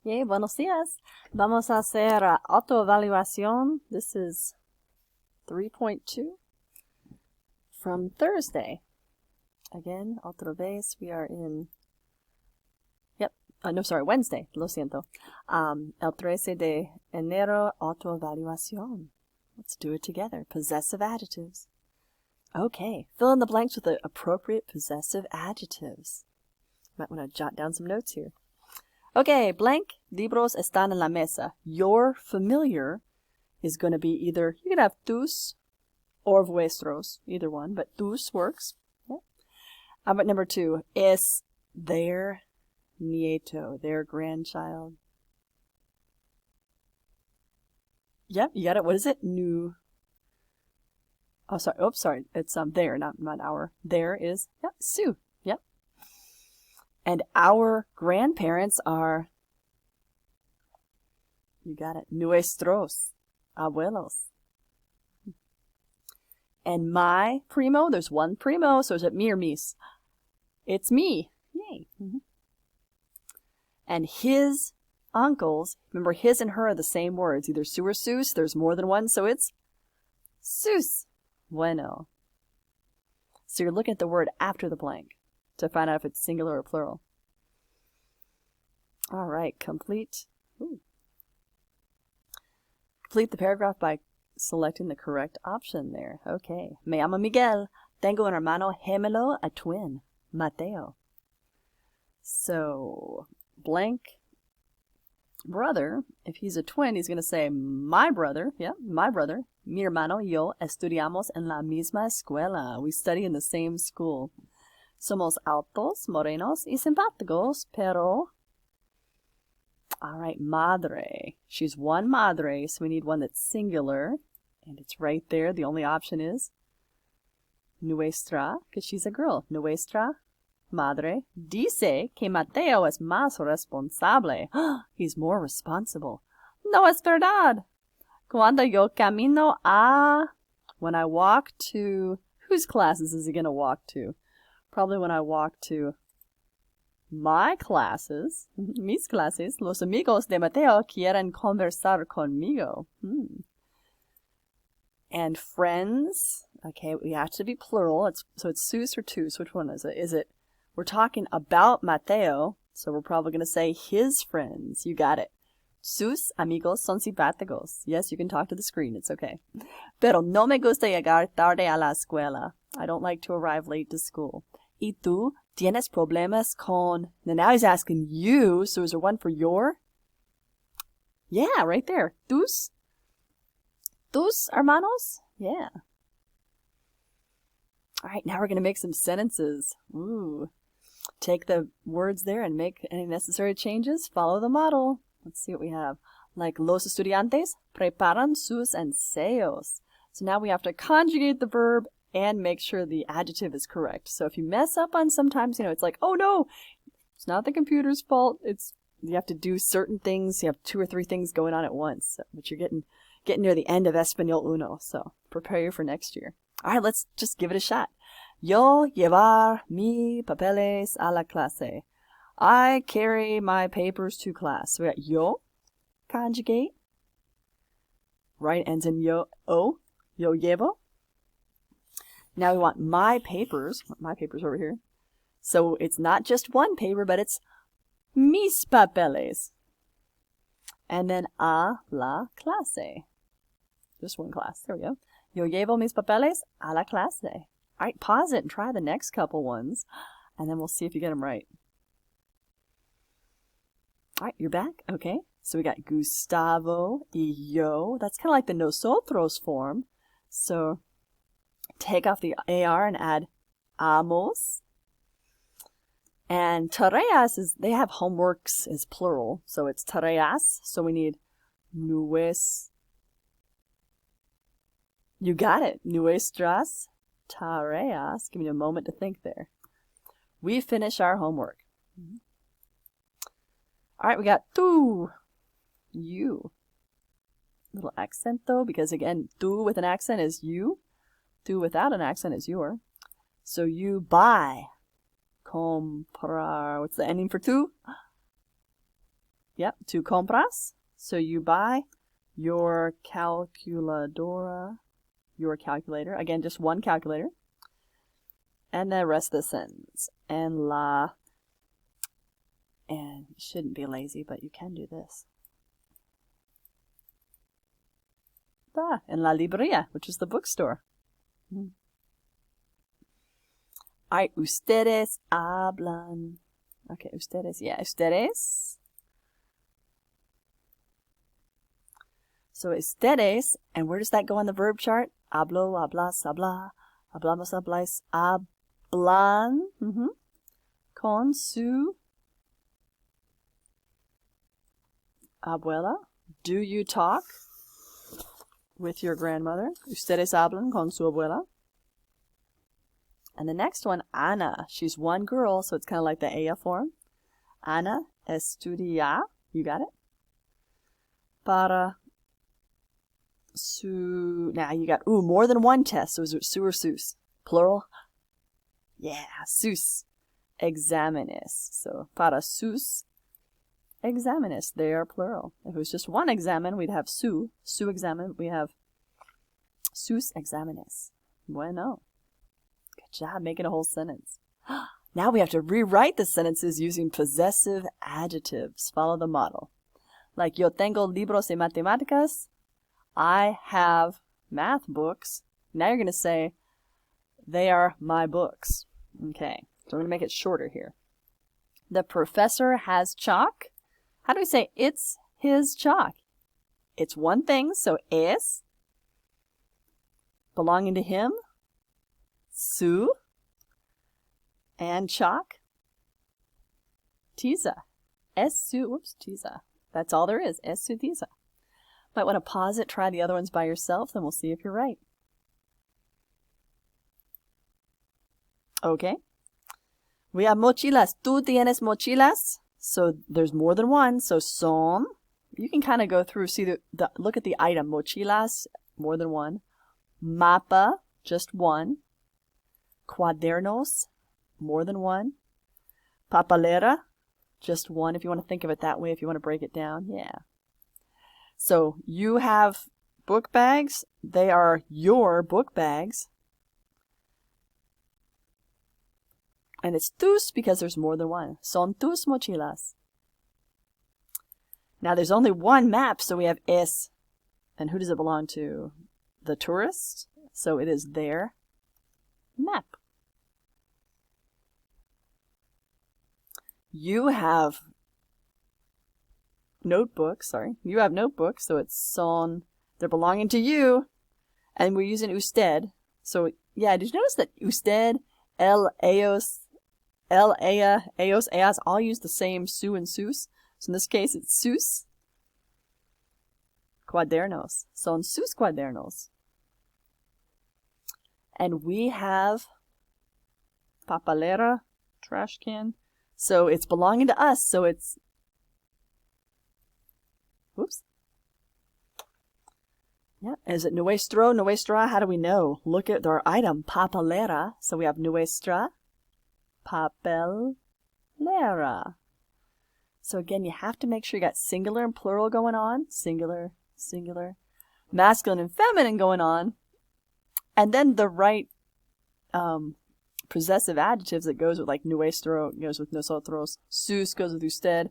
Yay, buenos días. Vamos a hacer autoevaluación. This is 3.2 from Thursday. Again, otra vez, we are in, Wednesday, lo siento. El 13 de enero, autoevaluación. Let's do it together. Possessive adjectives. Okay, fill in the blanks with the appropriate possessive adjectives. Might want to jot down some notes here. Okay, blank, libros están en la mesa. Your familiar is going to be either, you can have tus or vuestros, either one, but tus works. Yeah. How about number 2? Es their nieto, their grandchild. Yep, you got it. What is it? New. Oh, sorry. Oops, sorry. It's their, not our. Their is, su. Yep. And our grandparents are, you got it, nuestros abuelos. And my primo, there's one primo, so is it me or mis? It's me. Yay. Mm-hmm. And his uncles, remember his and her are the same words, either su or sus, there's more than one, so it's sus. Bueno. So you're looking at the word after the blank to find out if it's singular or plural. All right, complete the paragraph by selecting the correct option there. Okay. Me llamo Miguel. Tengo un hermano gemelo, a twin, Mateo. So, blank brother, if he's a twin, he's going to say my brother. Yeah, my brother. Mi hermano y yo estudiamos en la misma escuela. We study in the same school. Somos altos, morenos y simpáticos, pero... All right, madre. She's one madre, so we need one that's singular. And it's right there. The only option is nuestra, because she's a girl. Nuestra madre dice que Mateo es más responsable. He's more responsible. No es verdad. Cuando yo camino a... When I walk to... Whose classes is he going to walk to? Probably when I walk to my classes, mis clases, los amigos de Mateo quieren conversar conmigo. And friends, okay, we have to be plural. So it's sus or tus. Which one is it? We're talking about Mateo, so we're probably going to say his friends. You got it. Sus amigos son simpáticos. Yes, you can talk to the screen. It's okay. Pero no me gusta llegar tarde a la escuela. I don't like to arrive late to school. ¿Y tú tienes problemas con... Now he's asking you, so is there one for your? Yeah, right there. Tus hermanos? Yeah. All right, now we're going to make some sentences. Ooh. Take the words there and make any necessary changes. Follow the model. Let's see what we have. Like, los estudiantes preparan sus ensayos. So now we have to conjugate the verb and make sure the adjective is correct. So if you mess up on sometimes, it's like, oh no, it's not the computer's fault. You have to do certain things. You have 2 or 3 things going on at once. But you're getting near the end of Español Uno. So prepare you for next year. All right, let's just give it a shot. Yo llevar mi papeles a la clase. I carry my papers to class. So we got yo, conjugate. Right ends in yo, o, yo llevo. Now we want my papers. My papers over here. So it's not just one paper, but it's mis papeles. And then a la clase. Just one class. There we go. Yo llevo mis papeles a la clase. All right, pause it and try the next couple ones. And then we'll see if you get them right. All right, you're back. Okay. So we got Gustavo y yo. That's kind of like the nosotros form. So... take off the AR and add amos. And tareas they have homeworks as plural, so it's tareas. So we need nues. You got it. Nuestras tareas. Give me a moment to think there. We finish our homework. All right, we got tú, you. Little accent though, because again, tú with an accent is you. Tú without an accent is your. So you buy. Comprar. What's the ending for tú? Yep, tu compras. So you buy your calculadora, your calculator. Again, just one calculator. And the rest of the sentence. And you shouldn't be lazy, but you can do this. En la librería, which is the bookstore. Alright, ustedes hablan. Okay, ustedes, yeah, ustedes. So ustedes, and where does that go on the verb chart? Hablo, hablas, habla, hablamos, habláis, hablan, con su abuela. Do you talk with your grandmother? Ustedes hablan con su abuela. And the next one, Ana. She's one girl, so it's kind of like the ella form. Ana estudia. You got it? Para su. Now you got, more than one test. So is it su or sus? Plural? Yeah, sus exámenes. So para sus exámenes. They are plural. If it was just one examen, we'd have su examen. We have sus exámenes. Bueno. Good job making a whole sentence. Now we have to rewrite the sentences using possessive adjectives. Follow the model. Like, yo tengo libros de matemáticas. I have math books. Now you're going to say, they are my books. Okay, so I'm going to make it shorter here. The professor has chalk. How do we say it's his chalk? It's one thing, so es. Belonging to him. Su. And chalk. Tiza. Es su, tiza. That's all there is. Es su tiza. Might want to pause it, try the other ones by yourself, then we'll see if you're right. Okay. We have mochilas. ¿Tú tienes mochilas? So there's more than one. So son. You can kind of go through, see look at the item. Mochilas, more than one. Mapa, just one. Cuadernos, more than one. Papelera, just one if you want to think of it that way, if you want to break it down. Yeah. So you have book bags. They are your book bags. And it's tus because there's more than one. Son tus mochilas. Now there's only one map, so we have es. And who does it belong to? The tourist. So it is their map. You have notebooks, You have notebooks, so it's son. They're belonging to you. And we're using usted. So, yeah, did you notice that usted, ellos, ella, ellos, ellas all use the same su and sus? So in this case, it's sus cuadernos. Son sus cuadernos. And we have papelera, trash can. So it's belonging to us, so it's, whoops. Yeah, is it nuestra? How do we know? Look at our item, papelera. So we have nuestra, papelera. So again, you have to make sure you got singular and plural going on. Singular, singular. Masculine and feminine going on. And then the right possessive adjectives that goes with, like nuestro goes with nosotros, sus goes with usted,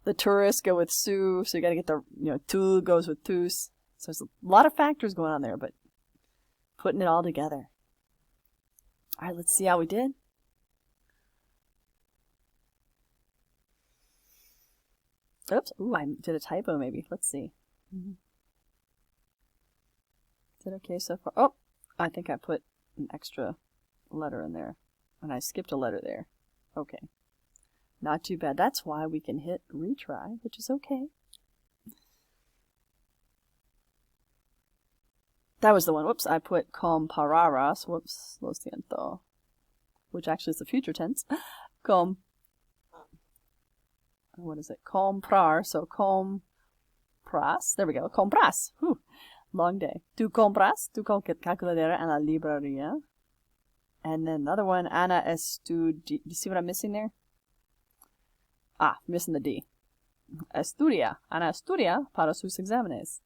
the tourists go with su, so you got to get the, tu goes with tus. So there's a lot of factors going on there, but putting it all together. All right, let's see how we did. Oops, I did a typo maybe. Let's see. Is it okay so far? Oh, I think I put an extra letter in there, and I skipped a letter there. Okay, not too bad. That's why we can hit retry, which is okay. That was the one. Whoops, I put compararas. Whoops, lo siento. Which actually is the future tense. What is it? Comprar. So compras. There we go. Compras. Long day. Tu compras tu calculadora en la librería. And then another one, Ana estudia. Do you see what I'm missing there? Missing the D. Estudia. Ana estudia para sus exámenes.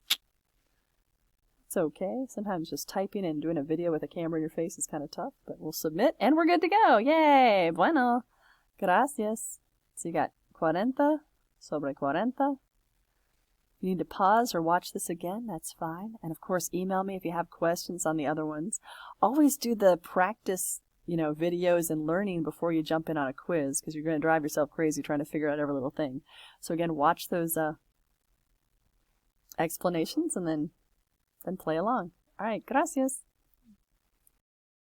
It's okay. Sometimes just typing and doing a video with a camera in your face is kind of tough, but we'll submit and we're good to go. Yay! Bueno. Gracias. So you got 40 sobre 40. If you need to pause or watch this again, that's fine. And of course, email me if you have questions on the other ones. Always do the practice, videos and learning before you jump in on a quiz, because you're going to drive yourself crazy trying to figure out every little thing. So again, watch those explanations and then play along. All right, gracias.